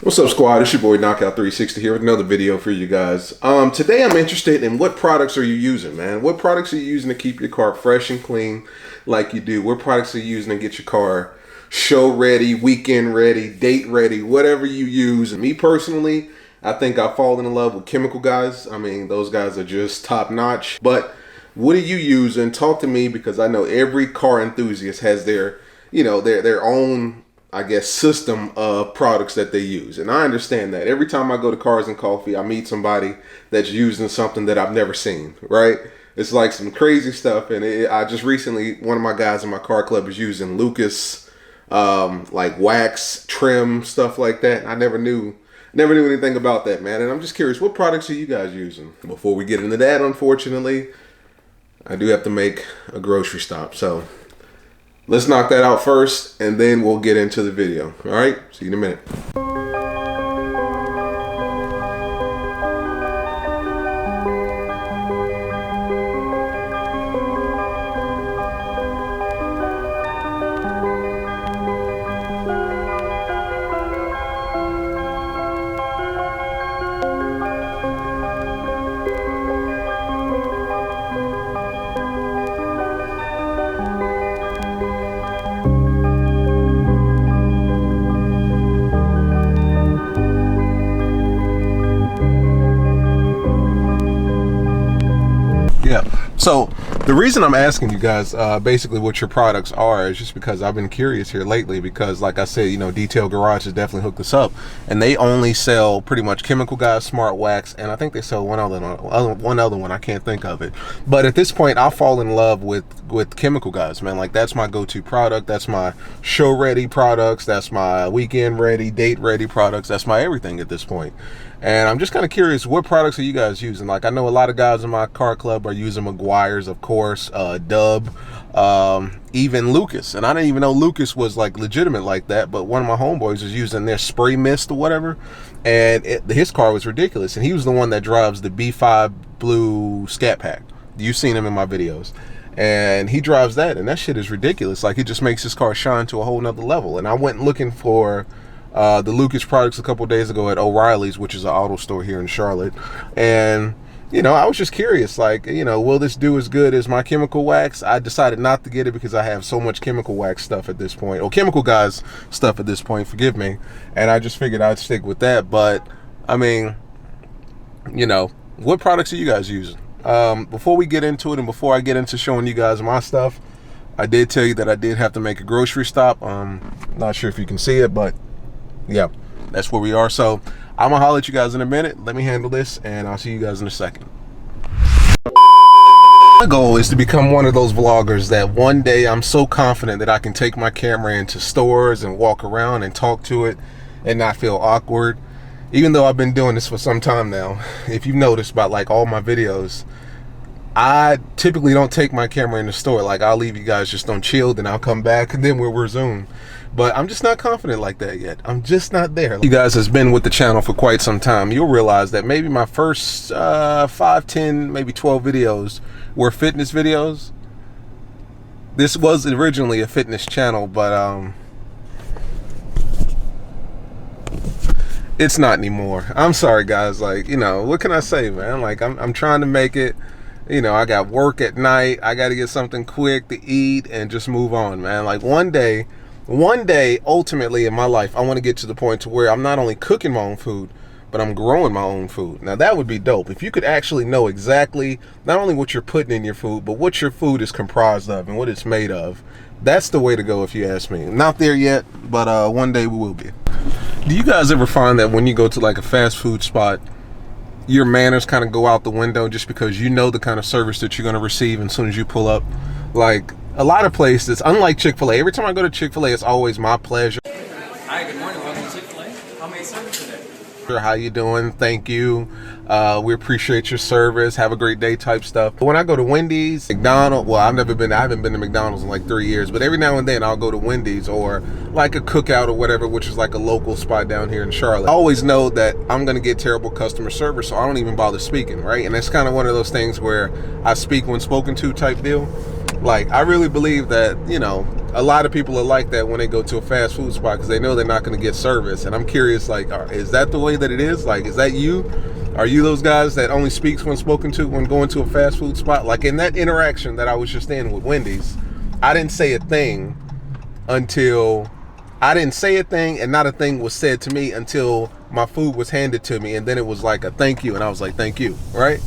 What's up, squad? It's your boy Knockout 360 here with another video for you guys. Today I'm interested in what products are you using, man? What products are you using to keep your car fresh and clean like you do? What products are you using to get your car show ready, weekend ready, date ready, whatever you use? And me personally, I think I've fallen in love with Chemical Guys. I mean, those guys are just top notch. But what are you using? Talk to me, because I know every car enthusiast has their, their own, I guess, system of products that they use. And I understand that. Every time I go to Cars and Coffee, I meet somebody that's using something that I've never seen, right? It's like some crazy stuff. And I just recently, one of my guys in my car club is using Lucas, like wax, trim, stuff like that. I never knew anything about that, man. And I'm just curious, what products are you guys using? Before we get into that, unfortunately, I do have to make a grocery stop. So let's knock that out first, and then we'll get into the video. All right, see you in a minute. So the reason I'm asking you guys basically what your products are is just because I've been curious here lately, because like I said, Detail Garage has definitely hooked us up, and they only sell pretty much Chemical Guys, Smart Wax, and I think they sell one other one. I can't think of it. But at this point, I'll fall in love with Chemical Guys, man. Like, that's my go-to product. That's my show ready products. That's my weekend ready, date ready products. That's my everything at this point. And I'm just kind of curious, what products are you guys using? Like, I know a lot of guys in my car club are using Meguiar's, of course, Dub, even Lucas. And I didn't even know Lucas was like legitimate like that, but one of my homeboys was using their spray mist or whatever, and his car was ridiculous. And he was the one that drives the B5 Blue Scat Pack. You've seen him in my videos. And he drives that, and that shit is ridiculous. Like, it just makes his car shine to a whole nother level. And I went looking for the Lucas products a couple days ago at O'Reilly's, which is an auto store here in Charlotte. And I was just curious, like, will this do as good as my Chemical Wax? I decided not to get it because I have so much Chemical Wax stuff at this point, or Chemical Guys stuff at this point, forgive me. And I just figured I'd stick with that. But I mean, what products are you guys using? Before we get into it, and before I get into showing you guys my stuff, I did tell you that I did have to make a grocery stop. Not sure if you can see it, but yeah, that's where we are. So I'm gonna holler at you guys in a minute. Let me handle this, and I'll see you guys in a second. My goal is to become one of those vloggers that one day I'm so confident that I can take my camera into stores and walk around and talk to it and not feel awkward. Even though I've been doing this for some time now, if you've noticed about like all my videos, I typically don't take my camera in the store. Like, I'll leave you guys just on chill, then I'll come back, and then we'll resume. But I'm just not confident like that yet. I'm just not there. You guys has been with the channel for quite some time. You'll realize that maybe my first 5, 10, maybe 12 videos were fitness videos. This was originally a fitness channel, but it's not anymore. I'm sorry, guys. Like, what can I say, man? Like, I'm trying to make it. I got work at night. I got to get something quick to eat and just move on, man. Like, one day, ultimately in my life, I want to get to the point to where I'm not only cooking my own food, but I'm growing my own food. Now, that would be dope. If you could actually know exactly not only what you're putting in your food, but what your food is comprised of and what it's made of. That's the way to go, if you ask me. Not there yet, but one day we will be. Do you guys ever find that when you go to like a fast food spot, your manners kind of go out the window just because you know the kind of service that you're going to receive as soon as you pull up? Like, a lot of places, unlike Chick-fil-A, every time I go to Chick-fil-A, it's always my pleasure. Hi, good morning. Welcome to Chick-fil-A. How may I serve you today? How you doing? Thank you. We appreciate your service. Have a great day type stuff. But when I go to Wendy's, McDonald's, well, I haven't been to McDonald's in like 3 years, but every now and then I'll go to Wendy's or like a Cookout or whatever, which is like a local spot down here in Charlotte. I always know that I'm going to get terrible customer service, so I don't even bother speaking, right? And it's kind of one of those things where I speak when spoken to type deal. Like, I really believe that, a lot of people are like that when they go to a fast food spot because they know they're not going to get service. And I'm curious, like, is that the way that it is? Like, is that you? Are you those guys that only speaks when spoken to when going to a fast food spot? Like in that interaction that I was just in with Wendy's, I didn't say a thing until and not a thing was said to me until my food was handed to me, and then it was like a thank you, and I was like, thank you, right?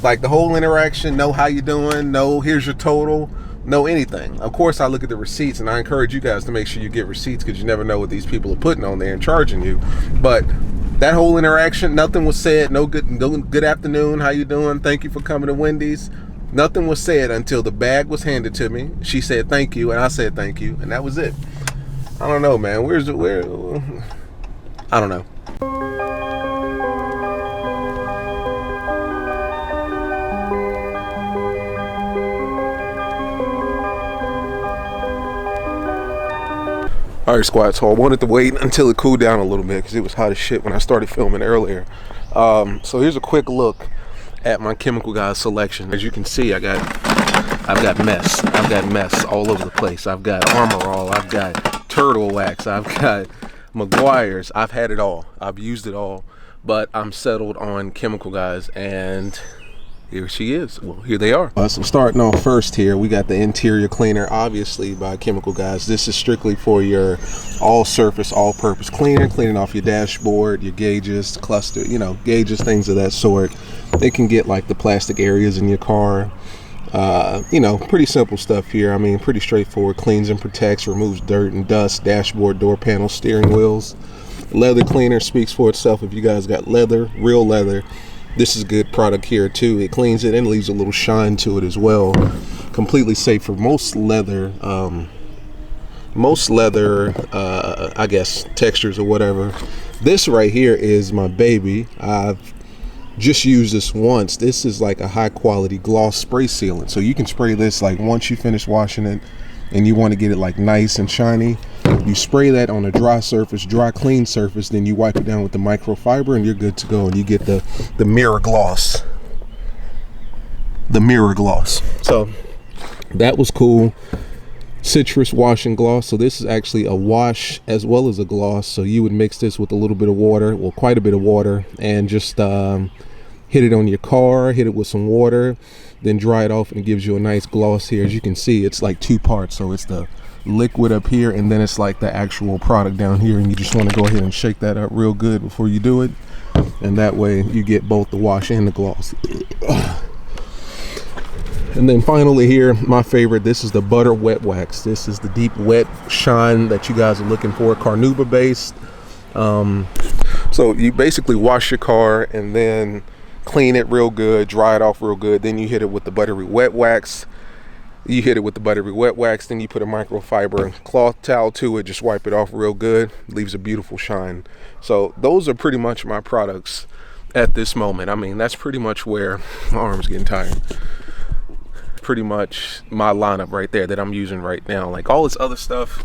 Like the whole interaction, no how you doing, no here's your total, no anything. Of course, I look at the receipts, and I encourage you guys to make sure you get receipts because you never know what these people are putting on there and charging you. But that whole interaction, nothing was said. No good afternoon, how you doing? Thank you for coming to Wendy's. Nothing was said until the bag was handed to me. She said thank you, and I said thank you, and that was it. I don't know, man. I don't know. All right, squad, so I wanted to wait until it cooled down a little bit because it was hot as shit when I started filming earlier. So here's a quick look at my Chemical Guys selection. As you can see, I've got mess all over the place. I've got Armor All, I've got Turtle Wax, I've got Meguiar's. I've had it all. I've used it all, but I'm settled on Chemical Guys, and here she is. Well, here they are. So starting off first here, we got the interior cleaner, obviously by Chemical Guys. This is strictly for your all-surface, all-purpose cleaner, cleaning off your dashboard, your gauges, cluster, gauges, things of that sort. They can get like the plastic areas in your car. Pretty simple stuff here. I mean, pretty straightforward. Cleans and protects, removes dirt and dust, dashboard, door panels, steering wheels. Leather cleaner speaks for itself. If you guys got leather, real leather, this is a good product here too. It cleans it and leaves a little shine to it as well. Completely safe for most leather, I guess, textures or whatever. This right here is my baby. I've just used this once. This is like a high quality gloss spray sealant. So you can spray this like once you finish washing it and you want to get it like nice and shiny. You spray that on a dry surface, dry clean surface, then you wipe it down with the microfiber and you're good to go, and you get the mirror gloss. The mirror gloss. So that was cool. Citrus wash and gloss. So this is actually a wash as well as a gloss. So you would mix this with a little bit of water, well, quite a bit of water, and just hit it on your car, hit it with some water, then dry it off, and it gives you a nice gloss here. As you can see, it's like two parts. So it's the liquid up here, and then it's like the actual product down here, and you just want to go ahead and shake that up real good before you do it, and that way you get both the wash and the gloss. And then finally here, my favorite, this is the Butter Wet Wax. This is the deep wet shine that you guys are looking for, Carnauba based. So you basically wash your car and then clean it real good, dry it off real good, then you hit it with the buttery wet wax. Then you put a microfiber cloth towel to it, just wipe it off real good, leaves a beautiful shine. So those are pretty much my products at this moment. I mean, that's pretty much where my arm's getting tired. Pretty much my lineup right there that I'm using right now. Like all this other stuff,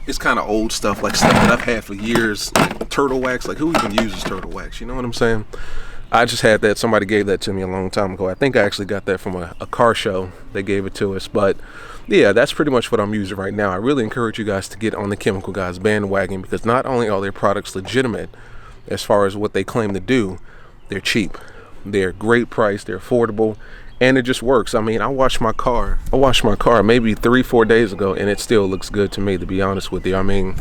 it's kind of old stuff, like stuff that I've had for years. Like Turtle Wax, like who even uses Turtle Wax? You know what I'm saying? I just had that. Somebody gave that to me a long time ago. I think I actually got that from a car show. They gave it to us. But yeah, that's pretty much what I'm using right now. I really encourage you guys to get on the Chemical Guys bandwagon, because not only are their products legitimate as far as what they claim to do, they're cheap. They're great price, they're affordable, and it just works. I mean, I washed my car maybe 3-4 days ago, and it still looks good to me, to be honest with you. I mean,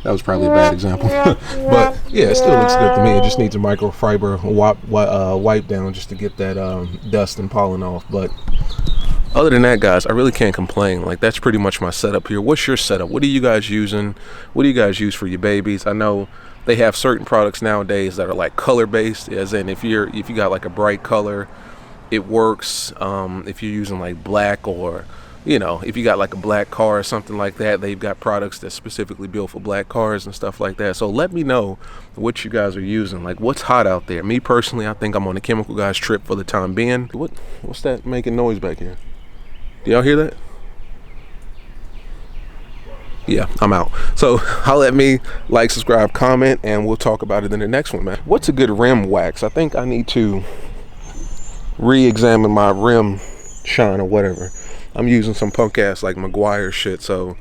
that was probably a bad example. But yeah, it still looks good to me. It just needs a microfiber wipe down just to get that dust and pollen off. But other than that, guys, I really can't complain. Like, that's pretty much my setup here. What's your setup? What are you guys using? What do you guys use for your babies? I know they have certain products nowadays that are like color based, as in if you got like a bright color, it works. If you're using like black, or if you got like a black car or something like that, they've got products that's specifically built for black cars and stuff like that. So let me know what you guys are using. Like, what's hot out there? Me personally, I think I'm on the Chemical Guys trip for the time being. What's that making noise back here? Do y'all hear that? Yeah, I'm out. So holla at me, like, subscribe, comment, and we'll talk about it in the next one, man. What's a good rim wax? I think I need to re-examine my rim shine or whatever. I'm using some punk ass like Maguire shit. So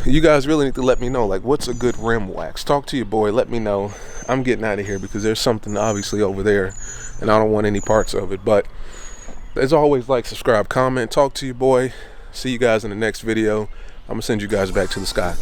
you guys really need to let me know, like, what's a good rim wax. Talk to your boy, let me know. I'm getting out of here because there's something obviously over there and I don't want any parts of it. But as always, like, subscribe, comment, talk to your boy. See you guys in the next video. I'm gonna send you guys back to the sky.